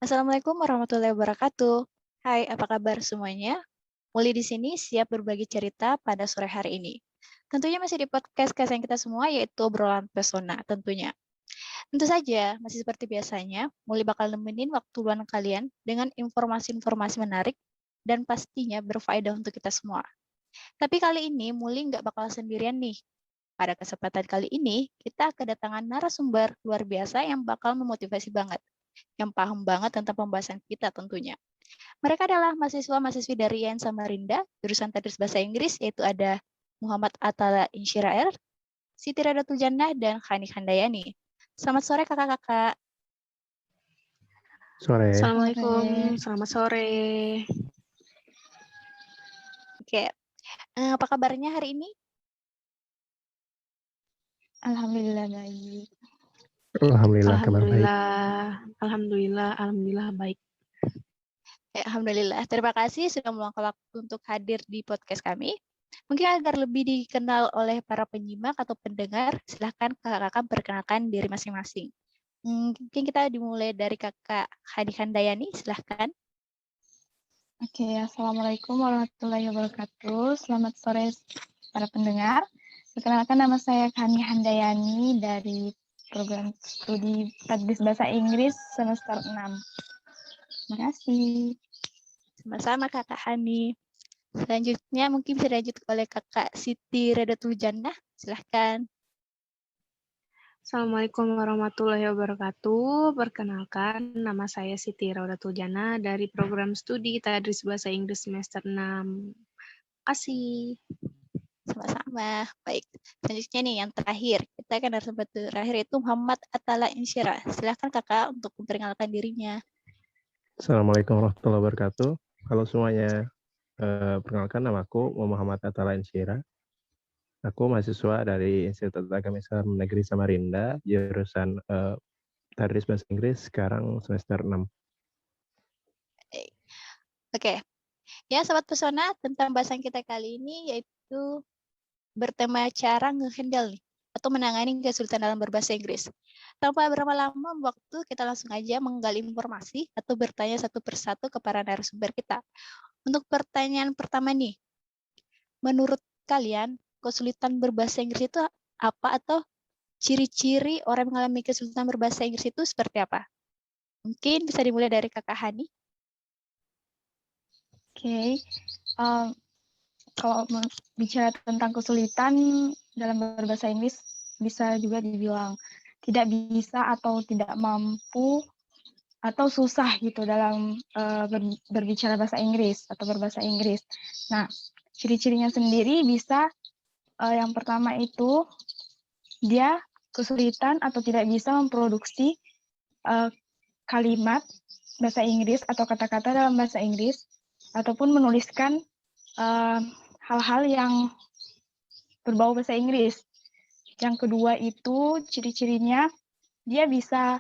Assalamualaikum warahmatullahi wabarakatuh. Hai, apa kabar semuanya? Muli di sini siap berbagi cerita pada sore hari ini. Tentunya masih di podcast kesayangan kita semua, yaitu obrolan pesona tentunya. Tentu saja, masih seperti biasanya, Muli bakal nemenin waktu luang kalian dengan informasi-informasi menarik dan pastinya berfaedah untuk kita semua. Tapi kali ini Muli nggak bakal sendirian nih. Pada kesempatan kali ini, kita kedatangan narasumber luar biasa yang bakal memotivasi banget, yang paham banget tentang pembahasan kita tentunya. Mereka adalah mahasiswa-mahasiswi dari IAIN Samarinda, jurusan Tadris Bahasa Inggris, yaitu ada Muhammad Atala Insyiraer, Siti Radatul Jannah, dan Khani Handayani. Selamat sore kakak-kakak. Sore. Assalamualaikum, selamat sore. Oke, apa kabarnya hari ini? Alhamdulillah baik. Alhamdulillah, kabar baik. Alhamdulillah baik. Alhamdulillah. Terima kasih sudah meluangkan waktu untuk hadir di podcast kami. Mungkin agar lebih dikenal oleh para penyimak atau pendengar, silahkan kakak-kakak perkenalkan diri masing-masing. Mungkin kita dimulai dari kakak Hadi Handayani, silahkan. Oke, Assalamualaikum warahmatullahi wabarakatuh. Selamat sore para pendengar. Perkenalkan nama saya Khani Handayani dari program studi Tadris Bahasa Inggris semester 6. Terima kasih. Sama-sama kakak Hani. Selanjutnya mungkin bisa dilanjut oleh kakak Siti Radatul Jannah, silahkan. Assalamualaikum warahmatullahi wabarakatuh. Perkenalkan, nama saya Siti Raudatul Jannah dari program studi Tadris Bahasa Inggris semester 6. Kasih. Sama-sama. Baik. Selanjutnya nih yang terakhir. Kita akan narasumber terakhir itu Muhammad Atala Insyirah. Silahkan kakak untuk memperkenalkan dirinya. Assalamualaikum warahmatullahi wabarakatuh. Halo semuanya. Perkenalkan, namaku Muhammad Atala Insyira. Aku mahasiswa dari Institut Agama Islam Negeri Samarinda, jurusan Tadris Bahasa Inggris, sekarang semester 6. Oke. Ya, Sobat Pesona, tentang bahasan kita kali ini yaitu bertema cara nge-handle nih, atau menangani kesulitan dalam berbahasa Inggris. Tanpa berlama-lama waktu, kita langsung aja menggali informasi atau bertanya satu persatu ke para narasumber kita. Untuk pertanyaan pertama nih, menurut kalian kesulitan berbahasa Inggris itu apa, atau ciri-ciri orang yang mengalami kesulitan berbahasa Inggris itu seperti apa? Mungkin bisa dimulai dari Kakak Hani. Oke, kalau bicara tentang kesulitan dalam berbahasa Inggris, bisa juga dibilang tidak bisa atau tidak mampu atau susah gitu dalam berbicara bahasa Inggris atau berbahasa Inggris. Nah, ciri-cirinya sendiri bisa yang pertama itu dia kesulitan atau tidak bisa memproduksi kalimat bahasa Inggris atau kata-kata dalam bahasa Inggris ataupun menuliskan hal-hal yang berbau bahasa Inggris. Yang kedua itu ciri-cirinya dia bisa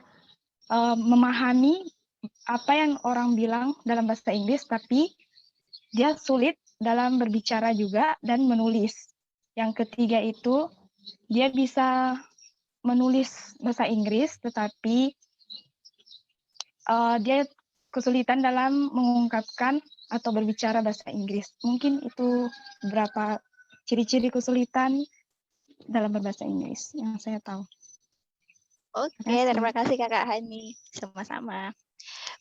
memahami apa yang orang bilang dalam bahasa Inggris, tapi dia sulit dalam berbicara juga dan menulis. Yang ketiga itu dia bisa menulis bahasa Inggris, tetapi dia kesulitan dalam mengungkapkan atau berbicara bahasa Inggris. Mungkin itu beberapa ciri-ciri kesulitan dalam berbahasa Inggris yang saya tahu. Oke, terima kasih Kakak Hani. Sama-sama.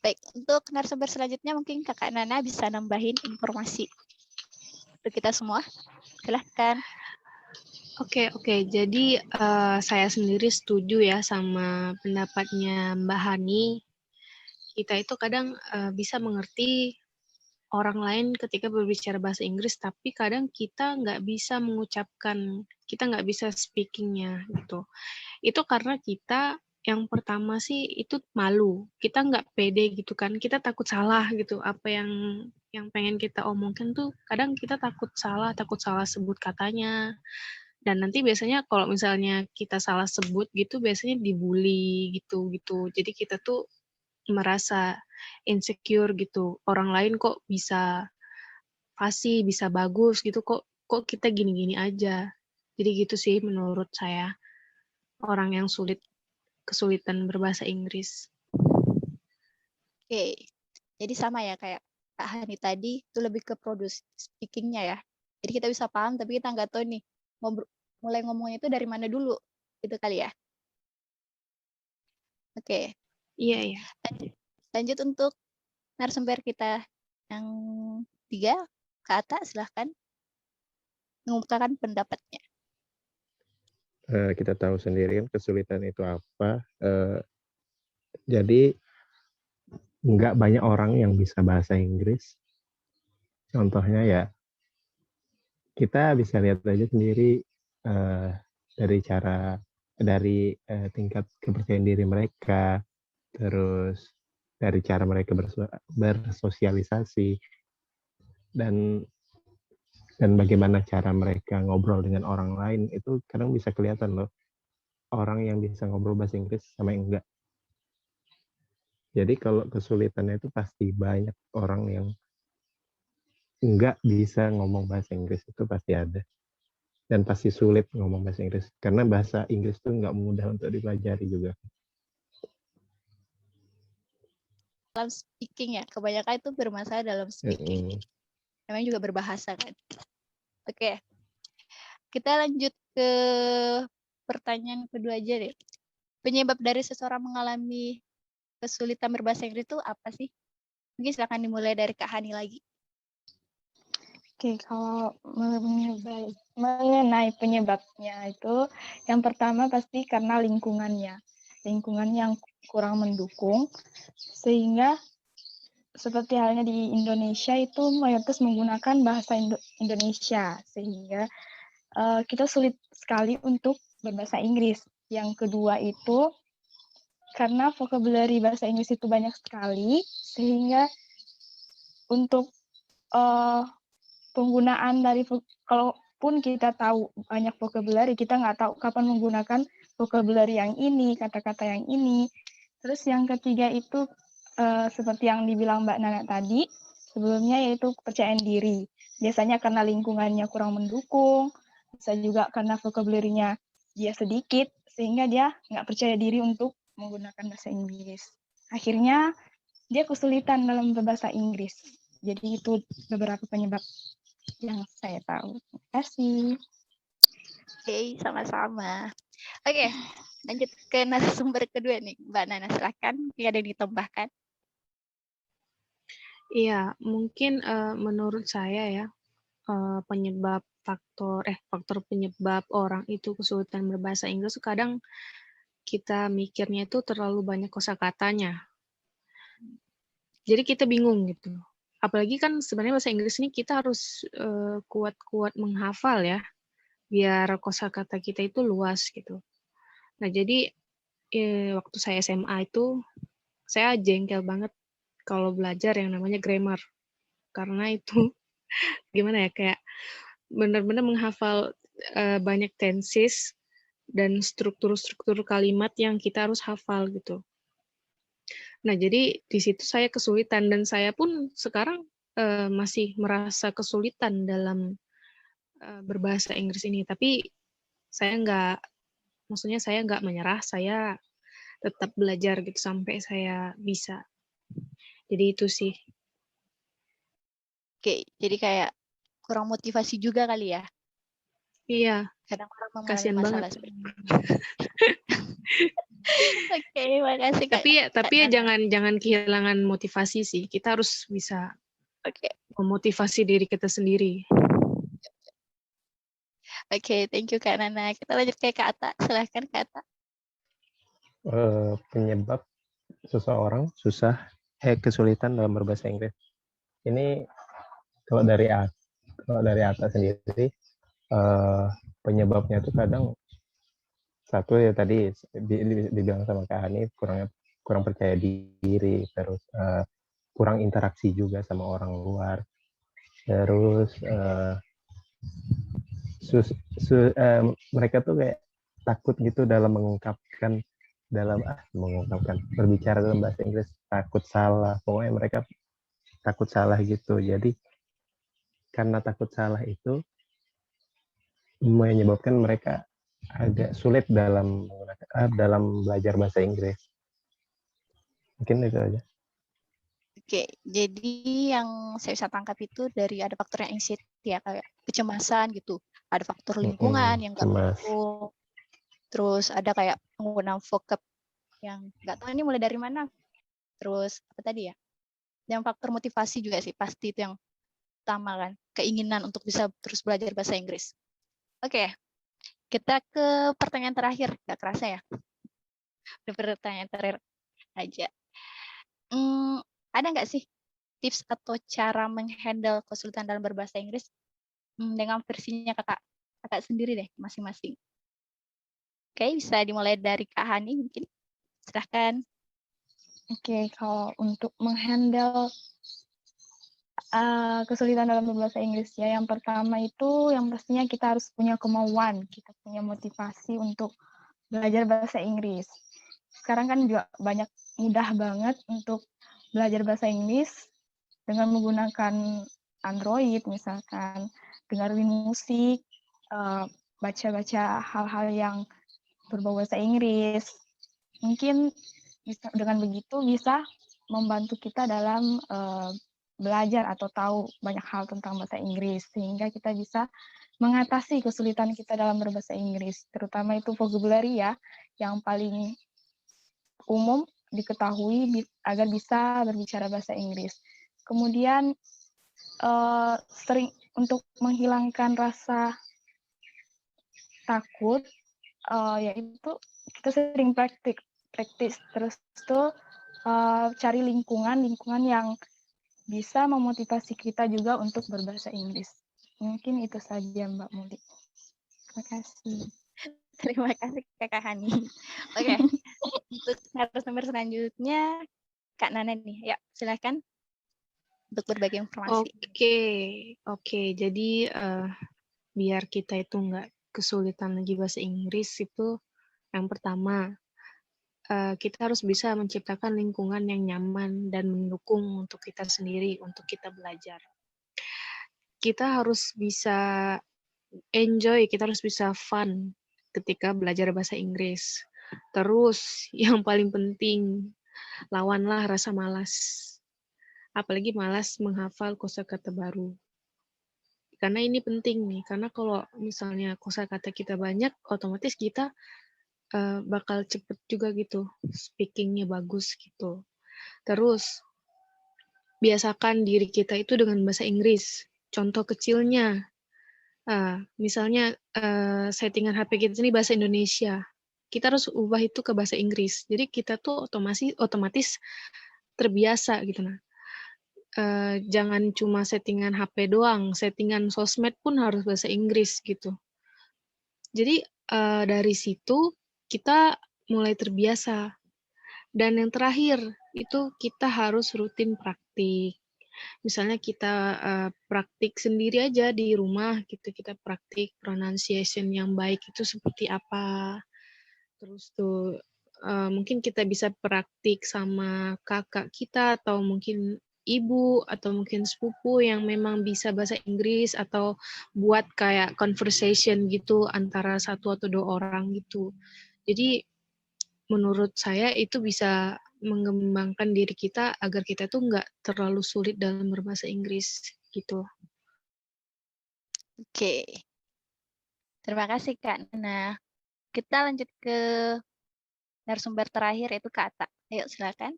Baik, untuk narasumber selanjutnya mungkin Kakak Nana bisa nambahin informasi untuk kita semua. Silahkan. Oke. Jadi saya sendiri setuju ya sama pendapatnya Mbak Hani. Kita itu kadang bisa mengerti orang lain ketika berbicara bahasa Inggris, tapi kadang kita nggak bisa mengucapkan, kita nggak bisa speaking-nya gitu. Itu karena kita yang pertama sih itu malu, kita nggak pede gitu kan, kita takut salah gitu, apa yang pengen kita omongin tuh kadang kita takut salah sebut katanya, dan nanti biasanya kalau misalnya kita salah sebut gitu biasanya dibully gitu, jadi kita tuh merasa insecure gitu, orang lain kok bisa fasih, bisa bagus gitu, kok kita gini-gini aja. Jadi gitu sih menurut saya, orang yang kesulitan berbahasa Inggris. Oke, jadi sama ya kayak Kak Hani tadi, itu lebih ke produce speaking-nya ya. Jadi kita bisa paham, tapi kita nggak tahu nih, mulai ngomongnya itu dari mana dulu, gitu kali ya. Oke, Iya, iya. lanjut untuk narasumber kita yang 3, Kak Atta, silahkan mengungkapkan pendapatnya. Kita tahu sendiri kan kesulitan itu apa. Jadi nggak banyak orang yang bisa bahasa Inggris. Contohnya ya kita bisa lihat aja sendiri dari tingkat kepercayaan diri mereka, terus dari cara mereka bersosialisasi dan bagaimana cara mereka ngobrol dengan orang lain itu kadang bisa kelihatan loh orang yang bisa ngobrol bahasa Inggris sama yang enggak. Jadi kalau kesulitannya itu pasti banyak orang yang enggak bisa ngomong bahasa Inggris itu pasti ada. Dan pasti sulit ngomong bahasa Inggris. Karena bahasa Inggris itu nggak mudah untuk dipelajari juga. Dalam speaking ya, kebanyakan itu bermasalah dalam speaking. Namanya juga berbahasa kan. Oke, kita lanjut ke pertanyaan kedua aja deh. Penyebab dari seseorang mengalami kesulitan berbahasa Inggris itu apa sih? Mungkin silakan dimulai dari Kak Hani lagi. Oke, kalau mengenai penyebabnya itu, yang pertama pasti karena lingkungannya. Lingkungan yang kurang mendukung, sehingga seperti halnya di Indonesia itu mayoritas menggunakan bahasa Indonesia, sehingga kita sulit sekali untuk berbahasa Inggris. Yang kedua itu, karena vocabulary bahasa Inggris itu banyak sekali, sehingga untuk penggunaan dari kalaupun kita tahu banyak vocabulary, kita nggak tahu kapan menggunakan vocabulary yang ini, kata-kata yang ini. Terus yang ketiga itu seperti yang dibilang Mbak Nana tadi, sebelumnya yaitu kepercayaan diri. Biasanya karena lingkungannya kurang mendukung, bisa juga karena vocabulary-nya dia sedikit, sehingga dia nggak percaya diri untuk menggunakan bahasa Inggris. Akhirnya dia kesulitan dalam berbahasa Inggris. Jadi itu beberapa penyebab yang saya tahu. Terima kasih. Oke, sama-sama. Oke, lanjut ke narasumber kedua nih. Mbak Nana, silakan. Ada yang ditambahkan? Iya, mungkin menurut saya ya, faktor penyebab orang itu kesulitan berbahasa Inggris kadang kita mikirnya itu terlalu banyak kosakatanya. Jadi kita bingung gitu. Apalagi kan sebenarnya bahasa Inggris ini kita harus kuat-kuat menghafal ya, biar kosakata kita itu luas gitu. Nah jadi waktu saya SMA itu saya jengkel banget kalau belajar yang namanya grammar, karena itu gimana ya, kayak benar-benar menghafal banyak tenses dan struktur-struktur kalimat yang kita harus hafal gitu. Nah, jadi di situ saya kesulitan dan saya pun sekarang masih merasa kesulitan dalam berbahasa Inggris ini. Tapi maksudnya saya nggak menyerah, saya tetap belajar gitu sampai saya bisa. Jadi itu sih. Oke, jadi kayak kurang motivasi juga kali ya. Iya. Kadang orang mengalami Kasian masalah banget. seperti itu. Oke, makasih Kak. Tapi ya jangan kehilangan motivasi sih. Kita harus bisa memotivasi diri kita sendiri. Oke, thank you Kak Nana. Kita lanjut ke Kak Atta. Silahkan Kak Atta. Penyebab seseorang kesulitan dalam berbahasa Inggris. Ini kalau dari Atta sendiri, penyebabnya itu kadang satu ya tadi dibilang sama Kak Hani kurang percaya diri, terus kurang interaksi juga sama orang luar, terus mereka tuh kayak takut gitu dalam berbicara dalam bahasa Inggris, takut salah, pokoknya mereka takut salah gitu. Jadi karena takut salah itu menyebabkan mereka agak sulit dalam belajar bahasa Inggris. Mungkin itu aja. Oke, jadi yang saya bisa tangkap itu dari ada faktor yang anxiety ya, kayak kecemasan gitu. Ada faktor lingkungan yang nggak Cemas. mendukung. Terus ada kayak penggunaan vocab yang nggak tahu ini mulai dari mana. Terus apa tadi ya? Yang faktor motivasi juga sih, pasti itu yang utama kan. Keinginan untuk bisa terus belajar bahasa Inggris. Oke, kita ke pertanyaan terakhir. Nggak kerasa ya? Udah pertanyaan terakhir aja. Ada nggak sih tips atau cara menghandle kesulitan dalam berbahasa Inggris dengan versinya kakak sendiri deh masing-masing. Oke, bisa dimulai dari Kak Hani mungkin. Silahkan. Oke, kalau untuk menghandle kesulitan dalam berbahasa Inggris ya, yang pertama itu yang pastinya kita harus punya kemauan, kita punya motivasi untuk belajar bahasa Inggris. Sekarang kan juga mudah banget untuk belajar bahasa Inggris dengan menggunakan Android misalkan, dengerin musik, baca-baca hal-hal yang berbau bahasa Inggris. Mungkin dengan begitu bisa membantu kita dalam belajar atau tahu banyak hal tentang bahasa Inggris, sehingga kita bisa mengatasi kesulitan kita dalam berbahasa Inggris, terutama itu vocabulary ya, yang paling umum diketahui agar bisa berbicara bahasa Inggris. Kemudian sering untuk menghilangkan rasa takut, yaitu kita sering praktis terus tuh cari lingkungan yang bisa memotivasi kita juga untuk berbahasa Inggris. Mungkin itu saja Mbak Muli. Terima kasih. Terima kasih Kakak Hani. Oke, untuk narasumber selanjutnya Kak Nana nih. Ya, silahkan untuk berbagi informasi. Oke. Jadi biar kita itu nggak kesulitan lagi bahasa Inggris itu, yang pertama kita harus bisa menciptakan lingkungan yang nyaman dan mendukung untuk kita sendiri, untuk kita belajar. Kita harus bisa enjoy, kita harus bisa fun ketika belajar bahasa Inggris. Terus yang paling penting, lawanlah rasa malas. Apalagi malas menghafal kosakata baru. Karena ini penting nih, karena kalau misalnya kosakata kita banyak, otomatis kita bakal cepet juga gitu, speakingnya bagus gitu. Terus, biasakan diri kita itu dengan bahasa Inggris. Contoh kecilnya, misalnya settingan HP kita ini bahasa Indonesia. Kita harus ubah itu ke bahasa Inggris. Jadi kita tuh otomatis terbiasa gitu. Nah, jangan cuma settingan HP doang, settingan sosmed pun harus bahasa Inggris gitu. Jadi dari situ kita mulai terbiasa. Dan yang terakhir itu kita harus rutin praktik. Misalnya kita praktik sendiri aja di rumah gitu, kita praktik pronunciation yang baik itu seperti apa. Terus tuh mungkin kita bisa praktik sama kakak kita atau mungkin ibu atau mungkin sepupu yang memang bisa bahasa Inggris, atau buat kayak conversation gitu antara satu atau dua orang gitu. Jadi menurut saya itu bisa mengembangkan diri kita agar kita tuh nggak terlalu sulit dalam berbahasa Inggris gitu. Oke. Terima kasih Kak Nana. Kita lanjut ke narasumber terakhir yaitu Kak Ata. Ayo silakan.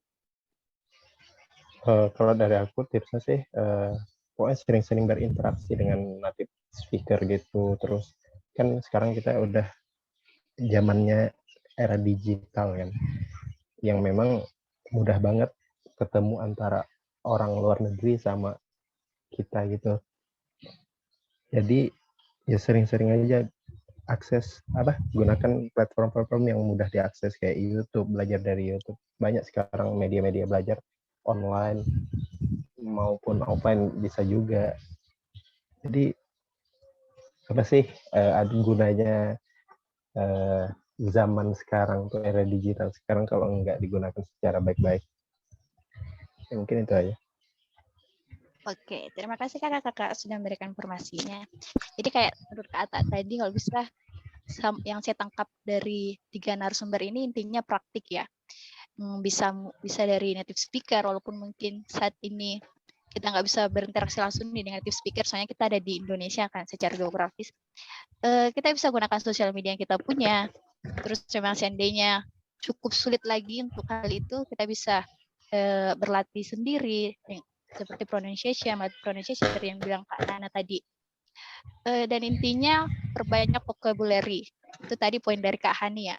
Kalau dari aku tipsnya sih, pokoknya sering-sering berinteraksi dengan native speaker gitu. Terus kan sekarang kita udah zamannya era digital kan, yang memang mudah banget ketemu antara orang luar negeri sama kita gitu. Jadi ya sering-sering aja gunakan platform-platform yang mudah diakses kayak YouTube, belajar dari YouTube. Banyak sekarang media-media belajar online maupun offline bisa juga. Jadi apa sih ada gunanya zaman sekarang tuh, era digital sekarang kalau nggak digunakan secara baik-baik. Ya, mungkin itu aja. Oke, terima kasih kakak-kakak sudah memberikan informasinya. Jadi kayak menurut Kak Ata tadi, kalau bisa yang saya tangkap dari 3 narasumber ini intinya praktik ya. bisa dari native speaker, walaupun mungkin saat ini kita nggak bisa berinteraksi langsung nih dengan native speaker, soalnya kita ada di Indonesia kan secara geografis. Kita bisa gunakan sosial media yang kita punya. Terus memang seandainya cukup sulit lagi untuk hal itu, kita bisa berlatih sendiri, seperti pronunciation yang bilang Kak Nana tadi. Dan intinya perbanyak vocabulary. Itu tadi poin dari Kak Hani ya.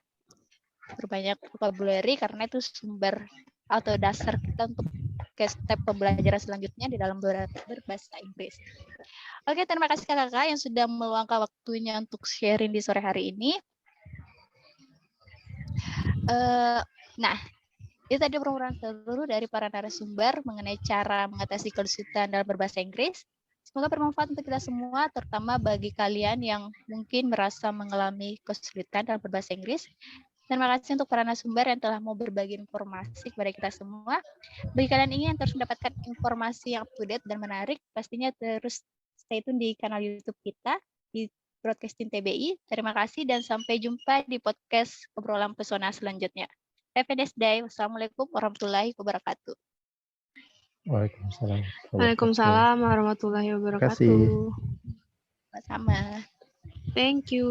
Perbanyak vocabulary karena itu sumber atau dasar kita untuk ke step pembelajaran selanjutnya di dalam berbahasa Inggris. Oke, terima kasih kakak yang sudah meluangkan waktunya untuk sharing di sore hari ini. Nah, itu tadi permohonan seluruh dari para narasumber mengenai cara mengatasi kesulitan dalam berbahasa Inggris. Semoga bermanfaat untuk kita semua, terutama bagi kalian yang mungkin merasa mengalami kesulitan dalam berbahasa Inggris. Terima kasih untuk para narasumber yang telah mau berbagi informasi kepada kita semua. Bagi kalian ini yang terus mendapatkan informasi yang up-to-date dan menarik, pastinya terus stay tune di kanal YouTube kita, di Broadcasting TBI. Terima kasih dan sampai jumpa di podcast Obrolan Pesona selanjutnya. Have a nice day. Wassalamualaikum warahmatullahi wabarakatuh. Waalaikumsalam. Waalaikumsalam warahmatullahi Terima kasih. wabarakatuh. Sama-sama. Thank you.